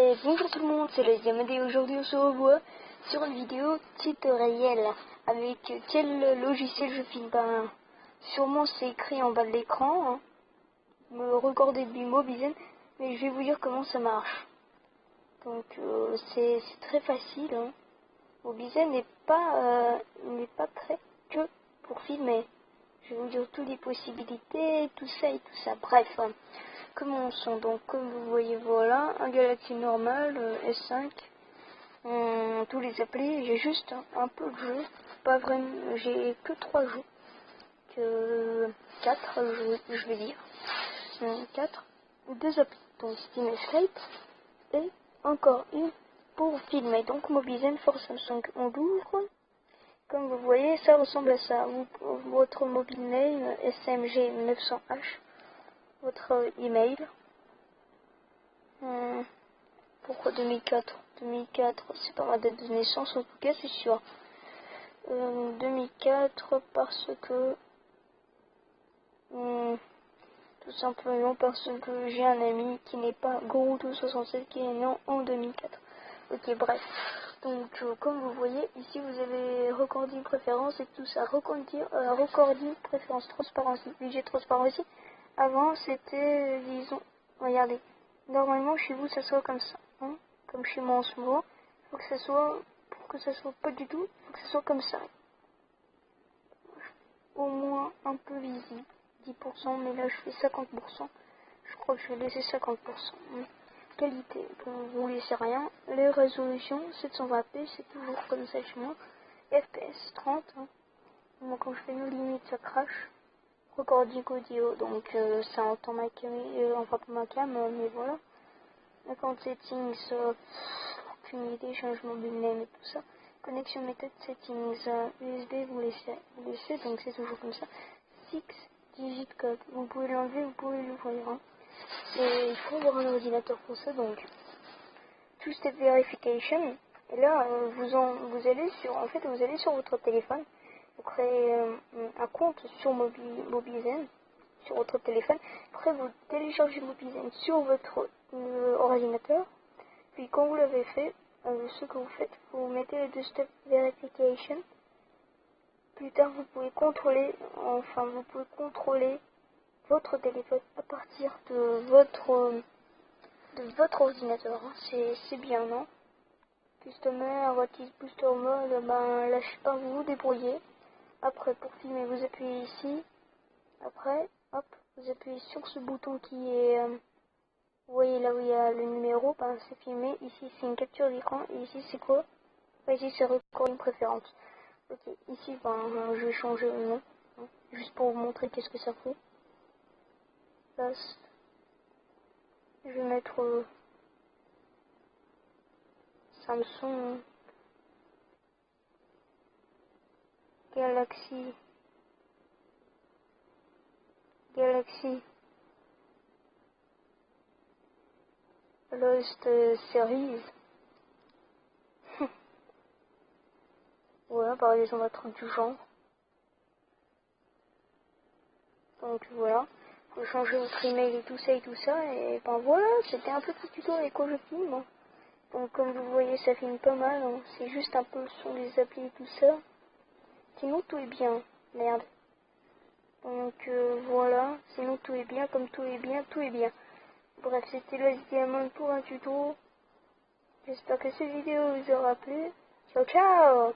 Et bonjour tout le monde, c'est le Diamant et aujourd'hui on se revoit sur une vidéo tutoriel. Avec quel logiciel je filme? Sûrement c'est écrit en bas de l'écran, hein. Me recorder du Mobizen, mais je vais vous dire comment ça marche. Donc c'est très facile, hein. Mobizen n'est pas prêt que pour filmer. Je vais vous dire toutes les possibilités, tout ça et tout ça. Bref, commençons. Donc comme vous voyez, voilà, un Galaxy normal, S5. Tous les applis, j'ai juste un peu de jeux. Pas vraiment, j'ai que 3 jeux. Que 4 jeux, je vais dire. 4 ou 2 applis. Donc Steam Escape et encore une pour filmer. Donc Mobizen for Samsung, on l'ouvre. Comme vous voyez, ça ressemble à ça. Votre mobile name SMG900H, votre email. Pourquoi 2004? 2004, c'est pas ma date de naissance, en tout cas, c'est sûr. 2004 parce que... tout simplement parce que j'ai un ami qui n'est pas Goruto67 qui est né en 2004. Ok, bref. Donc, comme vous voyez, ici vous avez recording préférence et tout ça. Recording préférence, transparence, budget transparence. Avant, c'était, disons, regardez. Normalement, chez vous, ça soit comme ça, hein, comme chez moi en ce moment. Faut que ça soit, pour que ça soit pas du tout, faut que ça soit comme ça. Au moins un peu visible. 10%, mais là je fais 50%. Je crois que je vais laisser 50%. Qualité, bon, vous laissez rien. Les résolutions, 720p, c'est toujours comme ça chez moi. FPS 30. Hein. Moi, quand je fais une limite, ça crache. Recording audio, donc ça entend ma cam, enfin pas ma cam, mais voilà. Account settings, aucune idée, changement de name et tout ça. Connexion méthode settings, USB, vous laissez, donc c'est toujours comme ça. 6 digit code, vous pouvez l'enlever, vous pouvez l'ouvrir. Hein. Et il faut avoir un ordinateur pour ça, donc two-step verification. Et là, vous allez sur votre téléphone, vous créez un compte sur Mobizen, sur votre téléphone. Après, vous téléchargez Mobizen sur votre ordinateur. Puis quand vous l'avez fait, ce que vous faites, vous mettez le two-step verification. Plus tard, vous pouvez contrôler votre téléphone à partir de votre ordinateur. Hein. C'est bien, non? Customer, what is booster mode? Ben là, je sais pas, vous vous débrouillez. Après, pour filmer, vous appuyez ici. Après, hop, vous appuyez sur ce bouton qui est, vous voyez là où il y a le numéro, ben c'est filmé. Ici, c'est une capture d'écran. Et ici, c'est quoi? Ben, ici, c'est recording préférence. Ok, ici, ben, je vais changer le nom. Hein, juste pour vous montrer qu'est-ce que ça fait. Là, je vais mettre Samsung Galaxy Lost Series. Voilà, par exemple, un truc du genre. Donc voilà, vous changez votre email et tout ça, et ben voilà, c'était un petit tuto avec quoi je filme. Hein. Donc comme vous voyez, ça filme pas mal, hein. C'est juste un peu sur les applis et tout ça. Sinon tout est bien, merde. Donc voilà, sinon tout est bien, comme tout est bien, tout est bien. Bref, c'était le Diamant pour un tuto. J'espère que cette vidéo vous aura plu. Ciao ciao.